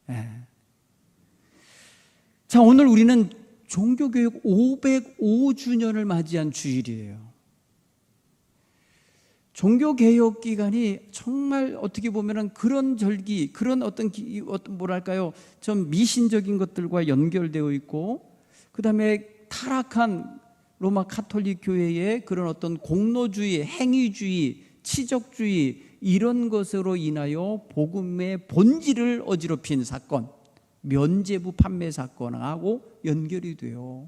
예. 자, 오늘 우리는 종교개혁 505주년을 맞이한 주일이에요. 종교개혁 기간이 정말 어떻게 보면 그런 절기, 그런 어떤 뭐랄까요, 좀 미신적인 것들과 연결되어 있고, 그 다음에 타락한 로마 가톨릭 교회의 그런 어떤 공로주의, 행위주의, 치적주의, 이런 것으로 인하여 복음의 본질을 어지럽힌 사건, 면죄부 판매 사건하고 연결이 돼요.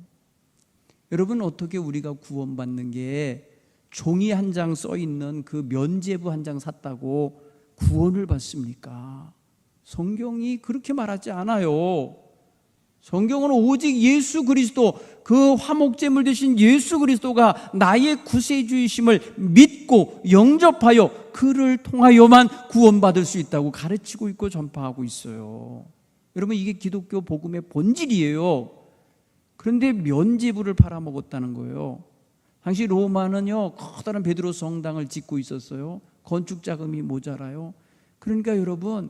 여러분, 어떻게 우리가 구원받는 게 종이 한 장 써 있는 그 면죄부 한 장 샀다고 구원을 받습니까? 성경이 그렇게 말하지 않아요. 성경은 오직 예수 그리스도, 그 화목제물 되신 예수 그리스도가 나의 구세주이심을 믿고 영접하여 그를 통하여만 구원받을 수 있다고 가르치고 있고 전파하고 있어요. 여러분, 이게 기독교 복음의 본질이에요. 그런데 면죄부를 팔아먹었다는 거예요. 당시 로마는요, 커다란 베드로 성당을 짓고 있었어요. 건축 자금이 모자라요. 그러니까 여러분,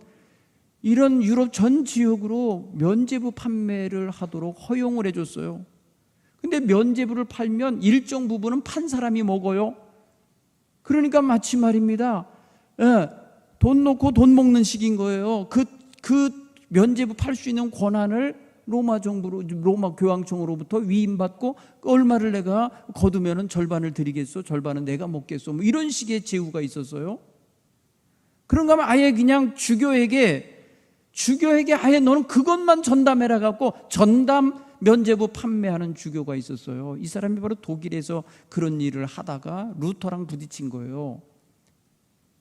이런 유럽 전 지역으로 면죄부 판매를 하도록 허용을 해줬어요. 근데 면죄부를 팔면 일정 부분은 판 사람이 먹어요. 그러니까 마치 말입니다, 돈 놓고 돈 먹는 식인 거예요. 그 면죄부 팔 수 있는 권한을 로마 정부로, 로마 교황청으로부터 위임받고, 얼마를 내가 거두면은 절반을 드리겠소, 절반은 내가 먹겠소, 뭐 이런 식의 제후가 있었어요. 그런가 하면 아예 그냥 주교에게 아예 너는 그것만 전담해라 갖고 전담 면죄부 판매하는 주교가 있었어요. 이 사람이 바로 독일에서 그런 일을 하다가 루터랑 부딪힌 거예요.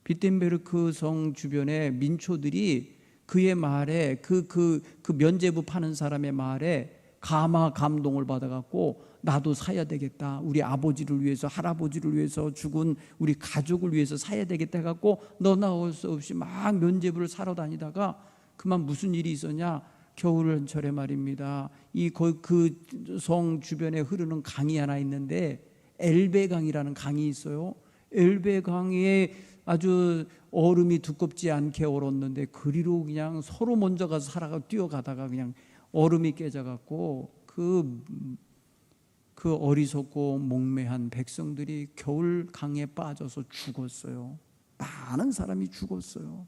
비텐베르크 성 주변의 민초들이 그의 말에, 그 면죄부 파는 사람의 말에 감동을 받아갖고 나도 사야 되겠다, 우리 아버지를 위해서, 할아버지를 위해서, 죽은 우리 가족을 위해서 사야 되겠다 해갖고 너나 할 수 없이 막 면죄부를 사러 다니다가 그만 무슨 일이 있었냐, 겨울철에 말입니다, 그 성 주변에 흐르는 강이 하나 있는데 엘베강이라는 강이 있어요. 엘베강에 아주 얼음이 두껍지 않게 얼었는데 그리로 그냥 서로 먼저 가서 뛰어가다가 그냥 얼음이 깨져갖고 그 어리석고 목매한 백성들이 겨울 강에 빠져서 죽었어요. 많은 사람이 죽었어요.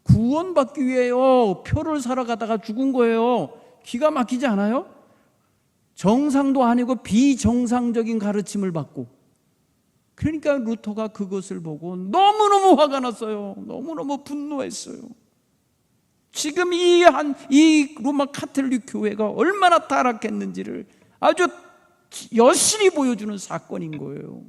구원받기 위해요, 표를 사러 가다가 죽은 거예요. 기가 막히지 않아요? 정상도 아니고 비정상적인 가르침을 받고. 그러니까 루터가 그것을 보고 너무너무 화가 났어요. 너무너무 분노했어요. 지금 이 로마 가톨릭 교회가 얼마나 타락했는지를 아주 여실히 보여주는 사건인 거예요.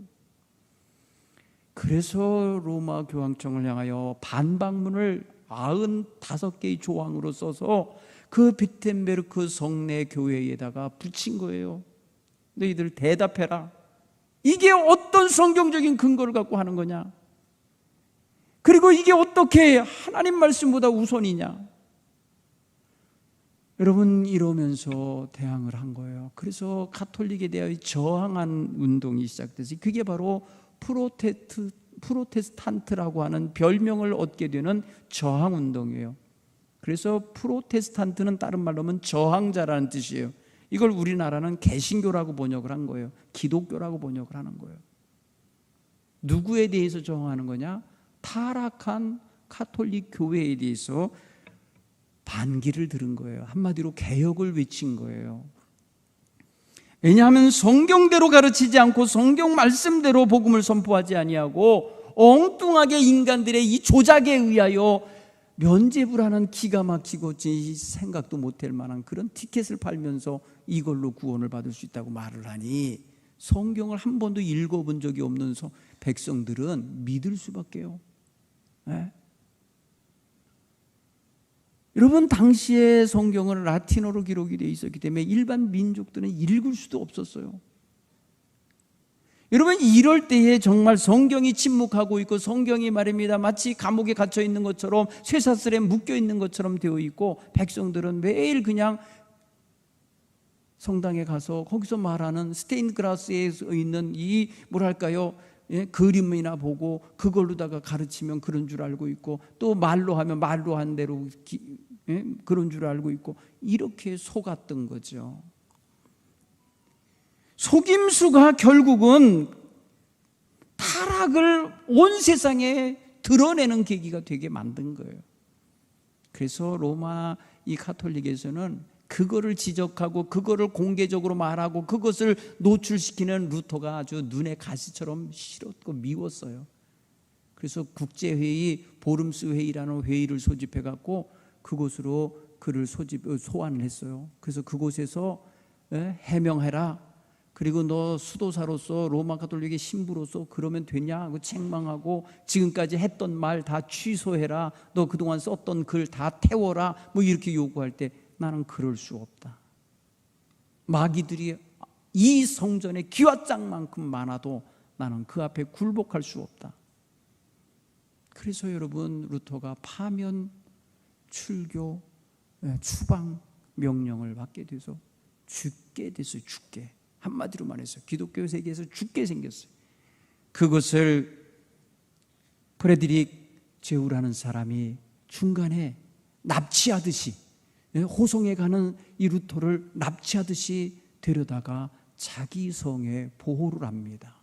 그래서 로마 교황청을 향하여 반박문을 95개의 조항으로 써서 그 비텐베르크 성내 교회에다가 붙인 거예요. 너희들 대답해라. 이게 어떤 성경적인 근거를 갖고 하는 거냐? 그리고 이게 어떻게 하나님 말씀보다 우선이냐? 여러분, 이러면서 대항을 한 거예요. 그래서 가톨릭에 대하여 저항한 운동이 시작돼서 그게 바로 프로테스탄트라고 하는 별명을 얻게 되는 저항 운동이에요. 그래서 프로테스탄트는 다른 말로 하면 저항자라는 뜻이에요. 이걸 우리나라는 개신교라고 번역을 한 거예요. 기독교라고 번역을 하는 거예요. 누구에 대해서 저항하는 거냐? 타락한 가톨릭 교회에 대해서 반기를 들은 거예요. 한마디로 개혁을 외친 거예요. 왜냐하면 성경대로 가르치지 않고 성경 말씀대로 복음을 선포하지 아니하고 엉뚱하게 인간들의 이 조작에 의하여 면죄부라는 기가 막히고 생각도 못할 만한 그런 티켓을 팔면서 이걸로 구원을 받을 수 있다고 말을 하니, 성경을 한 번도 읽어본 적이 없는 백성들은 믿을 수밖에요. 네? 여러분, 당시에 성경은 라틴어로 기록이 되어 있었기 때문에 일반 민족들은 읽을 수도 없었어요. 여러분, 이럴 때에 정말 성경이 침묵하고 있고 성경이 말입니다, 마치 감옥에 갇혀 있는 것처럼, 쇠사슬에 묶여 있는 것처럼 되어 있고, 백성들은 매일 그냥 성당에 가서 거기서 말하는 스테인드 글라스에 있는 이 뭐랄까요, 그림이나 보고 그걸로다가 가르치면 그런 줄 알고 있고, 또 말로 하면 말로 한 대로 그런 줄 알고 있고, 이렇게 속았던 거죠. 속임수가 결국은 타락을 온 세상에 드러내는 계기가 되게 만든 거예요. 그래서 로마 이 가톨릭에서는 그거를 지적하고 그거를 공개적으로 말하고 그것을 노출시키는 루터가 아주 눈에 가시처럼 싫었고 미웠어요. 그래서 국제회의, 보름스 회의라는 회의를 소집해 갖고 그곳으로 그를 소환을 했어요. 그래서 그곳에서 해명해라. 그리고 너 수도사로서 로마 가톨릭의 신부로서 그러면 되냐 하고 책망하고, 지금까지 했던 말 다 취소해라. 너 그동안 썼던 글 다 태워라. 뭐 이렇게 요구할 때 나는 그럴 수 없다. 마귀들이 이 성전에 기와장만큼 많아도 나는 그 앞에 굴복할 수 없다. 그래서 여러분, 루터가 파면, 출교, 추방 명령을 받게 돼서 죽게 됐어요. 죽게. 한마디로 말해서 기독교 세계에서 죽게 생겼어요. 그것을 프레드릭 제우라는 사람이 중간에 납치하듯이, 호송에 가는 이 루터를 납치하듯이 데려다가 자기 성에 보호를 합니다.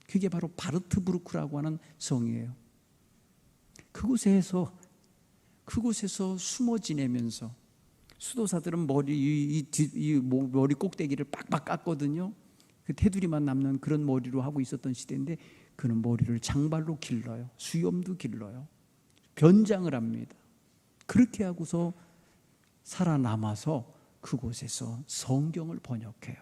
그게 바로 바르트부르크라고 하는 성이에요. 그곳에서 숨어 지내면서, 수도사들은 머리 꼭대기를 빡빡 깎거든요. 그 테두리만 남는 그런 머리로 하고 있었던 시대인데, 그는 머리를 장발로 길러요. 수염도 길러요. 변장을 합니다. 그렇게 하고서 살아남아서 그곳에서 성경을 번역해요.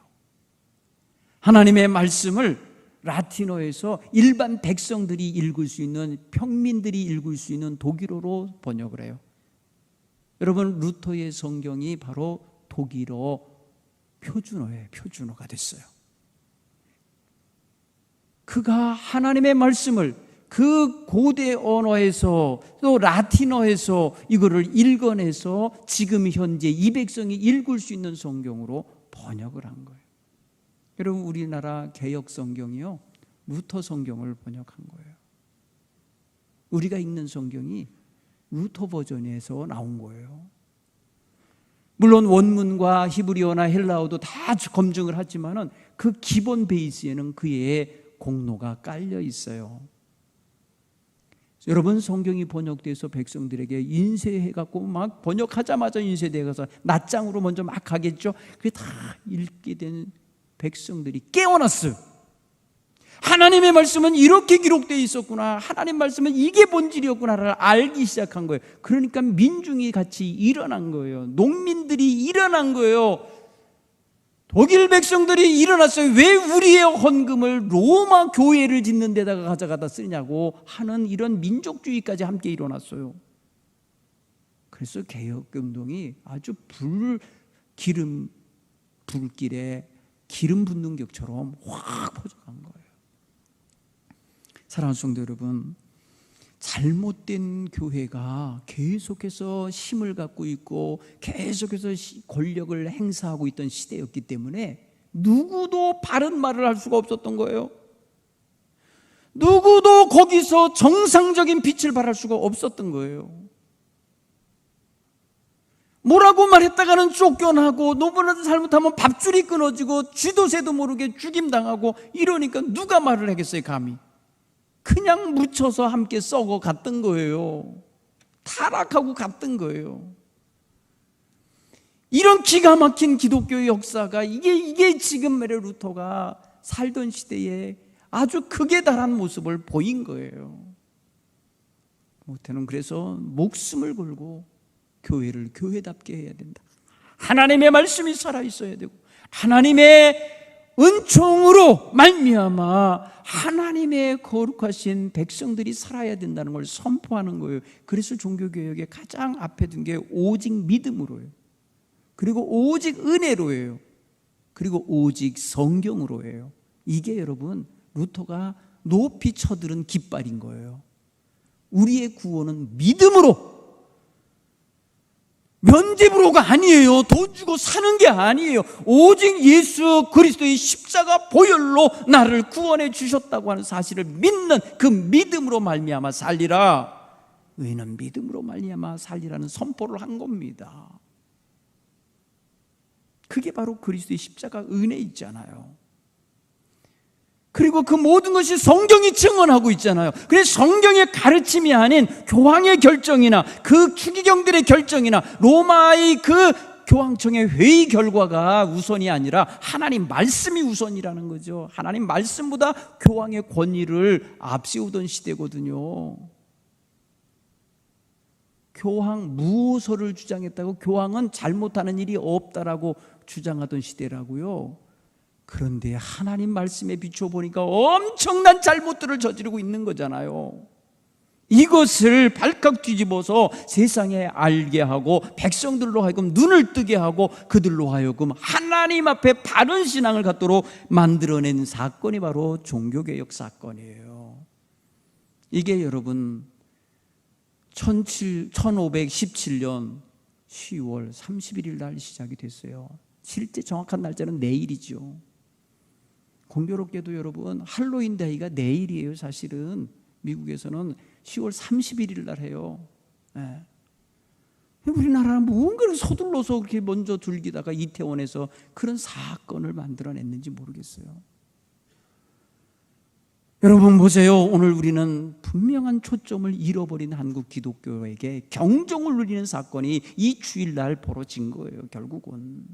하나님의 말씀을 라틴어에서 일반 백성들이 읽을 수 있는, 평민들이 읽을 수 있는 독일어로 번역을 해요. 여러분, 루터의 성경이 바로 독일어 표준어예요. 표준어가 됐어요. 그가 하나님의 말씀을 그 고대 언어에서, 또 라틴어에서 이거를 읽어내서 지금 현재 이 백성이 읽을 수 있는 성경으로 번역을 한 거예요. 여러분, 우리나라 개역 성경이요, 루터 성경을 번역한 거예요. 우리가 읽는 성경이 루터 버전에서 나온 거예요. 물론 원문과 히브리어나 헬라어도 다 검증을 하지만은 그 기본 베이스에는 그의 공로가 깔려 있어요. 여러분, 성경이 번역돼서 백성들에게 인쇄해갖고 막 번역하자마자 인쇄돼 가서 낱장으로 먼저 막 하겠죠. 그게 다 읽게 된 백성들이 깨어났어요. 하나님의 말씀은 이렇게 기록되어 있었구나, 하나님 말씀은 이게 본질이었구나를 알기 시작한 거예요. 그러니까 민중이 같이 일어난 거예요. 농민들이 일어난 거예요. 독일 백성들이 일어났어요. 왜 우리의 헌금을 로마 교회를 짓는 데다가 가져가다 쓰냐고 하는 이런 민족주의까지 함께 일어났어요. 그래서 개혁운동이 아주 불길에 기름 붓는 격처럼 확 퍼져간 거예요. 사랑하는 성도 여러분, 잘못된 교회가 계속해서 힘을 갖고 있고 계속해서 권력을 행사하고 있던 시대였기 때문에 누구도 바른 말을 할 수가 없었던 거예요. 누구도 거기서 정상적인 빛을 발할 수가 없었던 거예요. 뭐라고 말했다가는 쫓겨나고, 너무나도 잘못하면 밥줄이 끊어지고 쥐도 새도 모르게 죽임당하고, 이러니까 누가 말을 하겠어요, 감히. 그냥 묻혀서 함께 썩어 갔던 거예요. 타락하고 갔던 거예요. 이런 기가 막힌 기독교의 역사가 이게 지금 말의 루터가 살던 시대에 아주 극에 달한 모습을 보인 거예요. 못해는 그래서 목숨을 걸고 교회를 교회답게 해야 된다. 하나님의 말씀이 살아있어야 되고, 하나님의 은총으로 말미암아 하나님의 거룩하신 백성들이 살아야 된다는 걸 선포하는 거예요. 그래서 종교개혁의 가장 앞에 둔 게 오직 믿음으로예요. 그리고 오직 은혜로예요. 그리고 오직 성경으로예요. 이게 여러분, 루터가 높이 쳐들은 깃발인 거예요. 우리의 구원은 믿음으로, 면죄부로가 아니에요. 돈 주고 사는 게 아니에요. 오직 예수 그리스도의 십자가 보혈로 나를 구원해 주셨다고 하는 사실을 믿는 그 믿음으로 말미암아 살리라. 의인은 믿음으로 말미암아 살리라는 선포를 한 겁니다. 그게 바로 그리스도의 십자가 은혜 있잖아요. 그리고 그 모든 것이 성경이 증언하고 있잖아요. 그래서 성경의 가르침이 아닌 교황의 결정이나 그 추기경들의 결정이나 로마의 그 교황청의 회의 결과가 우선이 아니라 하나님 말씀이 우선이라는 거죠. 하나님 말씀보다 교황의 권위를 앞세우던 시대거든요. 교황 무호서를 주장했다고 교황은 잘못하는 일이 없다라고 주장하던 시대라고요. 그런데 하나님 말씀에 비춰보니까 엄청난 잘못들을 저지르고 있는 거잖아요. 이것을 발칵 뒤집어서 세상에 알게 하고 백성들로 하여금 눈을 뜨게 하고 그들로 하여금 하나님 앞에 바른 신앙을 갖도록 만들어낸 사건이 바로 종교개혁 사건이에요. 이게 여러분 1517년 10월 31일 날 시작이 됐어요. 실제 정확한 날짜는 내일이죠. 공교롭게도 여러분 할로윈 데이가 내일이에요. 사실은 미국에서는 10월 31일 날 해요. 네. 우리나라는 뭔가를 서둘러서 그렇게 먼저 즐기다가 이태원에서 그런 사건을 만들어냈는지 모르겠어요. 여러분 보세요. 오늘 우리는 분명한 초점을 잃어버린 한국 기독교에게 경종을 울리는 사건이 이 주일날 벌어진 거예요. 결국은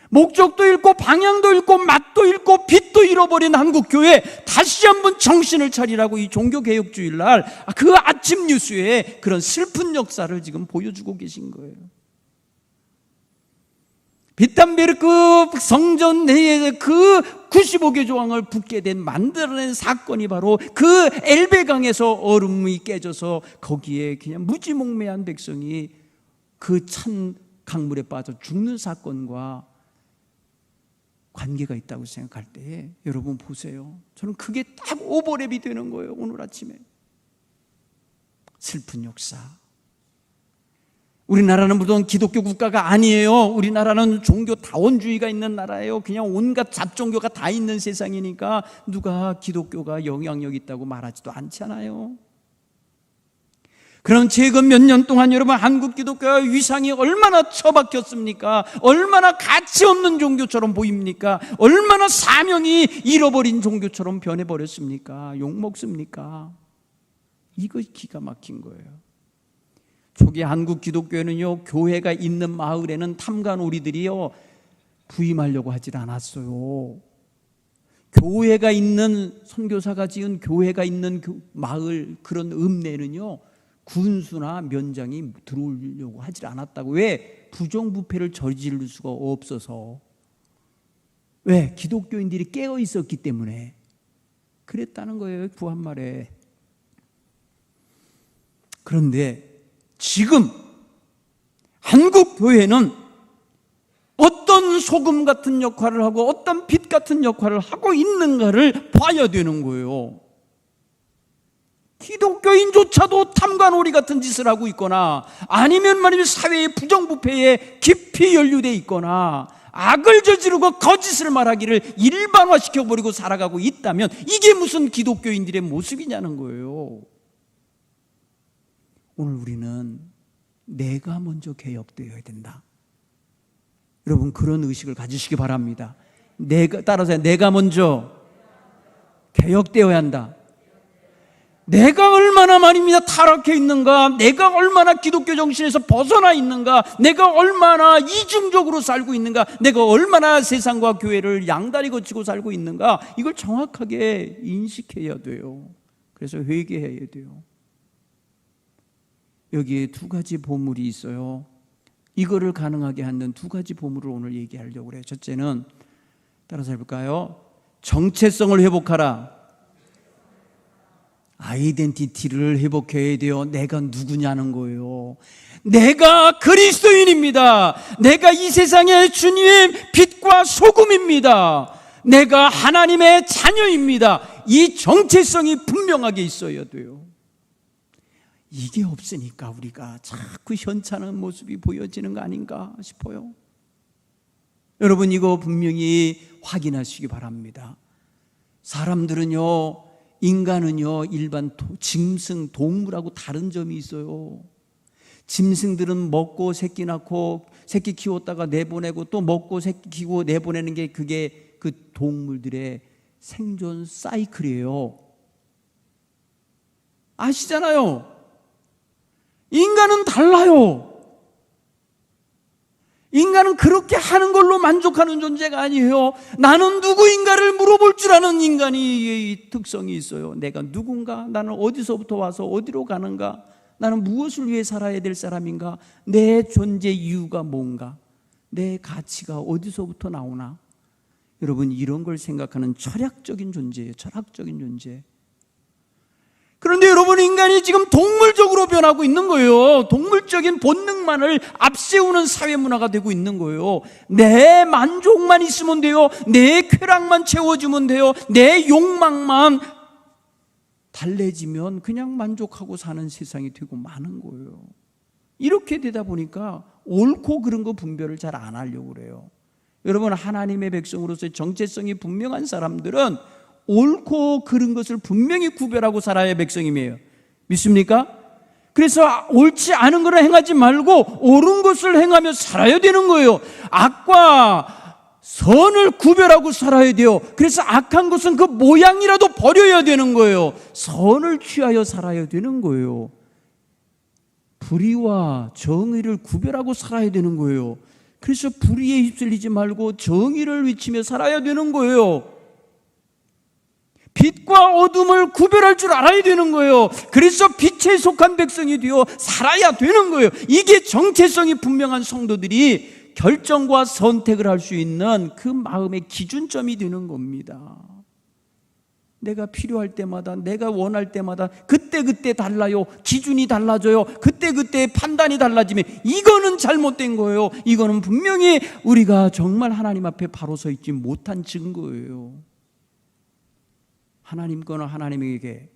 목적도 잃고 방향도 잃고 맛도 잃고 빛도 잃어버린 한국교회 다시 한번 정신을 차리라고 이 종교개혁주일날 그 아침 뉴스에 그런 슬픈 역사를 지금 보여주고 계신 거예요. 비탄베르크 성전 내에 그 95개 조항을 붙게 된 만들어낸 사건이 바로 그 엘베강에서 얼음이 깨져서 거기에 그냥 무지몽매한 백성이 그 찬 강물에 빠져 죽는 사건과 관계가 있다고 생각할 때 여러분 보세요. 저는 그게 딱 오버랩이 되는 거예요. 오늘 아침에 슬픈 역사. 우리나라는 물론 기독교 국가가 아니에요. 우리나라는 종교 다원주의가 있는 나라예요. 그냥 온갖 잡종교가 다 있는 세상이니까 누가 기독교가 영향력 있다고 말하지도 않잖아요. 그럼 최근 몇 년 동안 여러분 한국 기독교의 위상이 얼마나 처박혔습니까? 얼마나 가치 없는 종교처럼 보입니까? 얼마나 사명이 잃어버린 종교처럼 변해버렸습니까? 욕먹습니까? 이거 기가 막힌 거예요. 초기 한국 기독교회는요, 교회가 있는 마을에는 탐관오리들이요 부임하려고 하질 않았어요. 교회가 있는, 선교사가 지은 교회가 있는 마을, 그런 읍내는요 군수나 면장이 들어오려고 하질 않았다고. 왜? 부정부패를 저지를 수가 없어서. 왜? 기독교인들이 깨어 있었기 때문에 그랬다는 거예요, 부한말에. 그런데 지금 한국 교회는 어떤 소금 같은 역할을 하고 어떤 빛 같은 역할을 하고 있는가를 봐야 되는 거예요. 기독교인조차도 탐관오리 같은 짓을 하고 있거나 아니면 말이면 사회의 부정부패에 깊이 연루되어 있거나 악을 저지르고 거짓을 말하기를 일반화시켜버리고 살아가고 있다면 이게 무슨 기독교인들의 모습이냐는 거예요. 오늘 우리는 내가 먼저 개혁되어야 된다. 여러분 그런 의식을 가지시기 바랍니다. 따라서 내가 먼저 개혁되어야 한다. 내가 얼마나 말입니다 타락해 있는가, 내가 얼마나 기독교 정신에서 벗어나 있는가, 내가 얼마나 이중적으로 살고 있는가, 내가 얼마나 세상과 교회를 양다리 거치고 살고 있는가, 이걸 정확하게 인식해야 돼요. 그래서 회개해야 돼요. 여기에 두 가지 보물이 있어요. 이거를 가능하게 하는 두 가지 보물을 오늘 얘기하려고 그래요. 첫째는 따라서 해볼까요? 정체성을 회복하라. 아이덴티티를 회복해야 돼요. 내가 누구냐는 거예요. 내가 그리스도인입니다. 내가 이 세상의 주님의 빛과 소금입니다. 내가 하나님의 자녀입니다. 이 정체성이 분명하게 있어야 돼요. 이게 없으니까 우리가 자꾸 현찮은 모습이 보여지는 거 아닌가 싶어요. 여러분, 이거 분명히 확인하시기 바랍니다. 사람들은요, 인간은요, 일반 짐승, 동물하고 다른 점이 있어요. 짐승들은 먹고 새끼 낳고 새끼 키웠다가 내보내고 또 먹고 새끼 키우고 내보내는 게 그게 그 동물들의 생존 사이클이에요. 아시잖아요. 인간은 달라요. 인간은 그렇게 하는 걸로 만족하는 존재가 아니에요. 나는 누구인가를 물어볼 줄 아는 인간이 특성이 있어요. 내가 누군가? 나는 어디서부터 와서 어디로 가는가? 나는 무엇을 위해 살아야 될 사람인가? 내 존재 이유가 뭔가? 내 가치가 어디서부터 나오나? 여러분, 이런 걸 생각하는 철학적인 존재예요. 철학적인 존재. 그런데 여러분, 인간이 지금 동물적으로 변하고 있는 거예요. 동물적인 본능만을 앞세우는 사회 문화가 되고 있는 거예요. 내 만족만 있으면 돼요. 내 쾌락만 채워주면 돼요. 내 욕망만 달래지면 그냥 만족하고 사는 세상이 되고 마는 거예요. 이렇게 되다 보니까 옳고 그른 거 분별을 잘 안 하려고 그래요. 여러분, 하나님의 백성으로서의 정체성이 분명한 사람들은 옳고 그른 것을 분명히 구별하고 살아야 백성임이에요. 믿습니까? 그래서 옳지 않은 것을 행하지 말고 옳은 것을 행하며 살아야 되는 거예요. 악과 선을 구별하고 살아야 돼요. 그래서 악한 것은 그 모양이라도 버려야 되는 거예요. 선을 취하여 살아야 되는 거예요. 불의와 정의를 구별하고 살아야 되는 거예요. 그래서 불의에 휩쓸리지 말고 정의를 외치며 살아야 되는 거예요. 빛과 어둠을 구별할 줄 알아야 되는 거예요. 그래서 빛에 속한 백성이 되어 살아야 되는 거예요. 이게 정체성이 분명한 성도들이 결정과 선택을 할 수 있는 그 마음의 기준점이 되는 겁니다. 내가 필요할 때마다, 내가 원할 때마다 그때그때 달라요. 기준이 달라져요. 그때그때 판단이 달라지면 이거는 잘못된 거예요. 이거는 분명히 우리가 정말 하나님 앞에 바로 서 있지 못한 증거예요. 하나님 거는 하나님에게,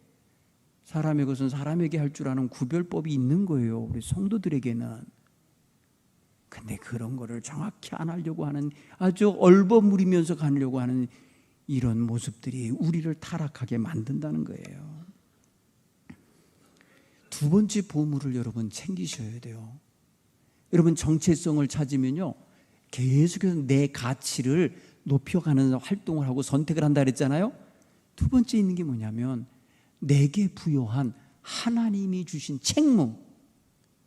사람의 것은 사람에게 할 줄 아는 구별법이 있는 거예요. 우리 성도들에게는. 근데 그런 거를 정확히 안 하려고 하는, 아주 얼버무리면서 가려고 하는 이런 모습들이 우리를 타락하게 만든다는 거예요. 두 번째 보물을 여러분 챙기셔야 돼요. 여러분, 정체성을 찾으면요, 계속해서 내 가치를 높여가는 활동을 하고 선택을 한다 그랬잖아요. 두 번째 있는 게 뭐냐면 내게 부여한 하나님이 주신 책무,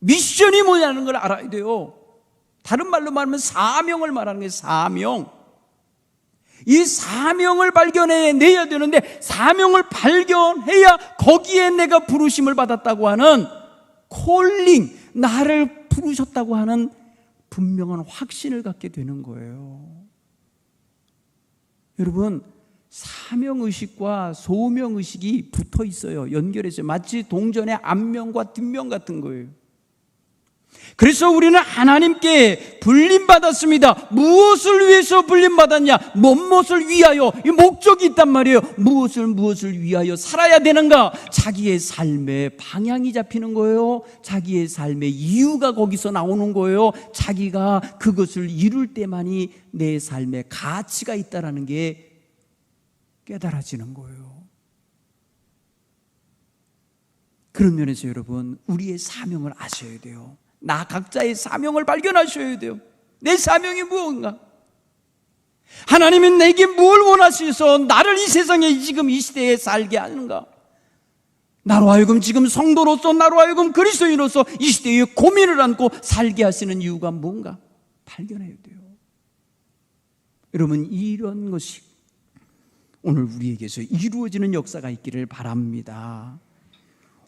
미션이 뭐냐는 걸 알아야 돼요. 다른 말로 말하면 사명을 말하는 거예요. 사명. 이 사명을 발견해내야 되는데, 사명을 발견해야 거기에 내가 부르심을 받았다고 하는 콜링, 나를 부르셨다고 하는 분명한 확신을 갖게 되는 거예요. 여러분, 사명의식과 소명의식이 붙어 있어요. 연결해서 마치 동전의 앞면과 뒷면 같은 거예요. 그래서 우리는 하나님께 불림받았습니다. 무엇을 위해서 불림받았냐? 무엇을 위하여? 이 목적이 있단 말이에요. 무엇을 위하여 살아야 되는가? 자기의 삶의 방향이 잡히는 거예요. 자기의 삶의 이유가 거기서 나오는 거예요. 자기가 그것을 이룰 때만이 내 삶의 가치가 있다는 게 깨달아지는 거예요. 그런 면에서 여러분, 우리의 사명을 아셔야 돼요. 나 각자의 사명을 발견하셔야 돼요. 내 사명이 무엇인가? 하나님은 내게 뭘 원하셔서 나를 이 세상에 지금 이 시대에 살게 하는가? 나로 하여금 지금 성도로서, 나로 하여금 그리스도인으로서 이 시대에 고민을 안고 살게 하시는 이유가 뭔가 발견해야 돼요. 여러분, 이런 것이 오늘 우리에게서 이루어지는 역사가 있기를 바랍니다.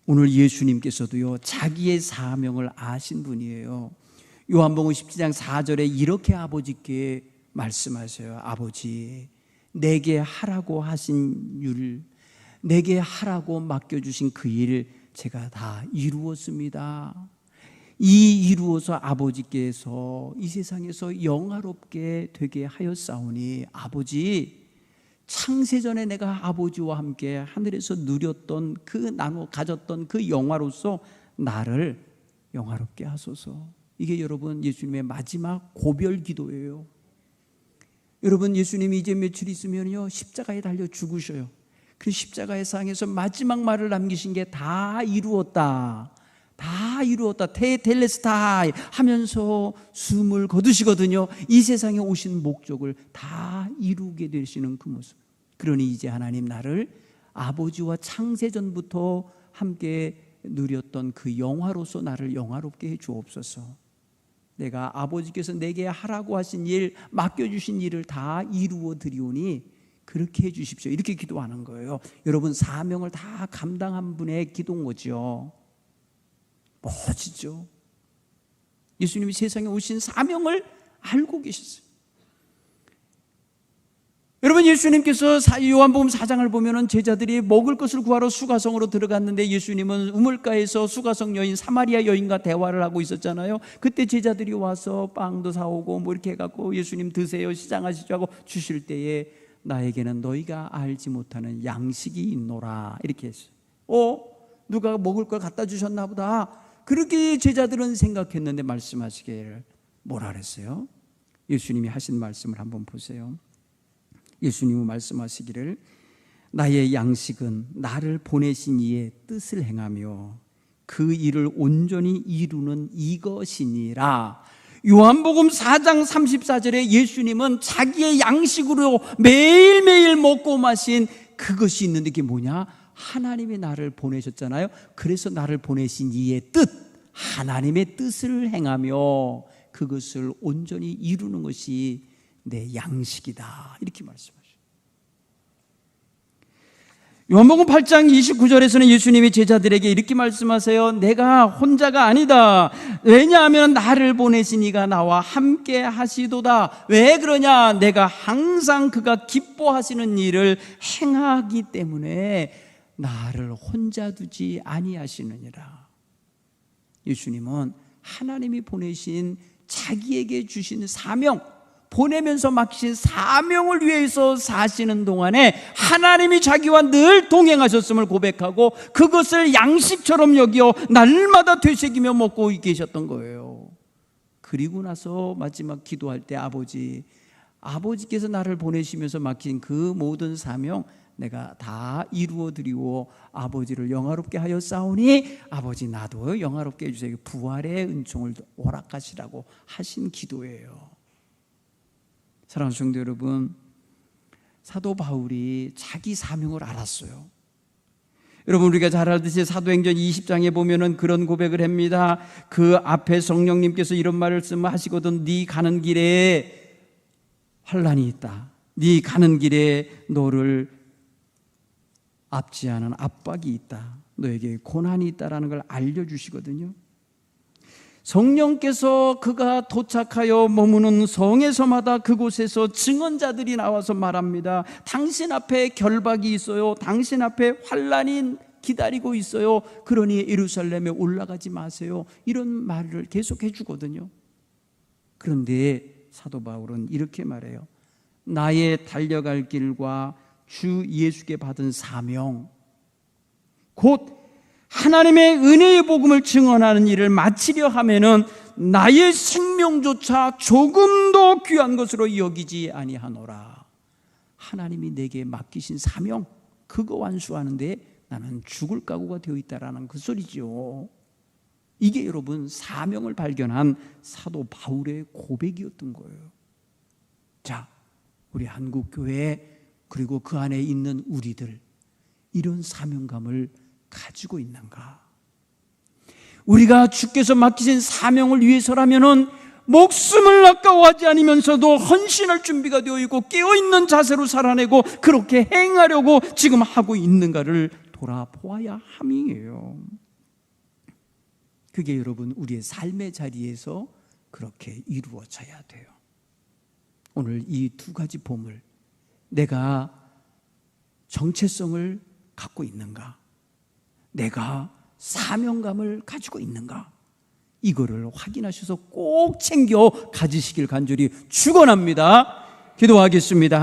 오늘 예수님께서도요, 자기의 사명을 아신 분이에요. 요한복음 17장 4절에 이렇게 아버지께 말씀하셔요. 아버지, 내게 하라고 하신 일, 내게 하라고 맡겨주신 그 일을 제가 다 이루었습니다. 이 이루어서 아버지께서 이 세상에서 영화롭게 되게 하였사오니, 아버지, 창세전에 내가 아버지와 함께 하늘에서 누렸던 그 나눠 가졌던 그 영화로서 나를 영화롭게 하소서. 이게 여러분 예수님의 마지막 고별 기도예요. 여러분 예수님이 이제 며칠 있으면요 십자가에 달려 죽으셔요. 그 십자가의 상에서 마지막 말을 남기신 게 다 이루었다, 다 이루었다, 테텔레스타이 하면서 숨을 거두시거든요. 이 세상에 오신 목적을 다 이루게 되시는 그 모습. 그러니 이제 하나님 나를 아버지와 창세전부터 함께 누렸던 그 영화로서 나를 영화롭게 해 주옵소서. 내가 아버지께서 내게 하라고 하신 일, 맡겨주신 일을 다 이루어 드리오니 그렇게 해 주십시오. 이렇게 기도하는 거예요. 여러분 사명을 다 감당한 분의 기도인 거죠. 멋지죠. 예수님이 세상에 오신 사명을 알고 계셨어요. 여러분 예수님께서 요한복음 4장을 보면은 제자들이 먹을 것을 구하러 수가성으로 들어갔는데 예수님은 우물가에서 수가성 여인 사마리아 여인과 대화를 하고 있었잖아요. 그때 제자들이 와서 빵도 사오고 뭐 이렇게 해갖고 예수님 드세요 시장하시죠 하고 주실 때에 나에게는 너희가 알지 못하는 양식이 있노라 이렇게 했어요. 누가 먹을 걸 갖다 주셨나 보다 그렇게 제자들은 생각했는데 말씀하시기를 뭐라 그랬어요? 예수님이 하신 말씀을 한번 보세요. 예수님은 말씀하시기를 나의 양식은 나를 보내신 이의 뜻을 행하며 그 일을 온전히 이루는 이것이니라. 요한복음 4장 34절에 예수님은 자기의 양식으로 매일매일 먹고 마신 그것이 있는데 그게 뭐냐? 하나님이 나를 보내셨잖아요. 그래서 나를 보내신 이의 뜻, 하나님의 뜻을 행하며 그것을 온전히 이루는 것이 내 양식이다 이렇게 말씀하셔요. 요한복음 8장 29절에서는 예수님이 제자들에게 이렇게 말씀하세요. 내가 혼자가 아니다. 왜냐하면 나를 보내신 이가 나와 함께 하시도다. 왜 그러냐? 내가 항상 그가 기뻐하시는 일을 행하기 때문에 나를 혼자 두지 아니하시느니라. 예수님은 하나님이 보내신 자기에게 주신 사명, 보내면서 맡기신 사명을 위해서 사시는 동안에 하나님이 자기와 늘 동행하셨음을 고백하고 그것을 양식처럼 여겨 날마다 되새기며 먹고 계셨던 거예요. 그리고 나서 마지막 기도할 때 아버지께서 나를 보내시면서 맡긴 그 모든 사명 내가 다 이루어 드리고 아버지를 영화롭게 하여 싸우니 아버지 나도 영화롭게 해주세요. 부활의 은총을 허락하시라고 하신 기도예요. 사랑하는 성도 여러분, 사도 바울이 자기 사명을 알았어요. 여러분 우리가 잘 알듯이 사도행전 20장에 보면은 그런 고백을 합니다. 그 앞에 성령님께서 이런 말씀을 하시거든. 네 가는 길에 환난이 있다. 네 가는 길에 너를 압제하는 압박이 있다. 너에게 고난이 있다라는 걸 알려주시거든요. 성령께서 그가 도착하여 머무는 성에서마다 그곳에서 증언자들이 나와서 말합니다. 당신 앞에 결박이 있어요. 당신 앞에 환난이 기다리고 있어요. 그러니 예루살렘에 올라가지 마세요. 이런 말을 계속해 주거든요. 그런데 사도 바울은 이렇게 말해요. 나의 달려갈 길과 주 예수께 받은 사명, 곧 하나님의 은혜의 복음을 증언하는 일을 마치려 하면은 나의 생명조차 조금 더 귀한 것으로 여기지 아니하노라. 하나님이 내게 맡기신 사명, 그거 완수하는데 나는 죽을 각오가 되어 있다라는 그 소리죠. 이게 여러분 사명을 발견한 사도 바울의 고백이었던 거예요. 자, 우리 한국교회 그리고 그 안에 있는 우리들 이런 사명감을 가지고 있는가? 우리가 주께서 맡기신 사명을 위해서라면은 목숨을 아까워하지 않으면서도 헌신할 준비가 되어 있고 깨어있는 자세로 살아내고 그렇게 행하려고 지금 하고 있는가를 돌아보아야 함이에요. 그게 여러분 우리의 삶의 자리에서 그렇게 이루어져야 돼요. 오늘 이 두 가지 보물, 내가 정체성을 갖고 있는가? 내가 사명감을 가지고 있는가? 이거를 확인하셔서 꼭 챙겨 가지시길 간절히 축원합니다. 기도하겠습니다.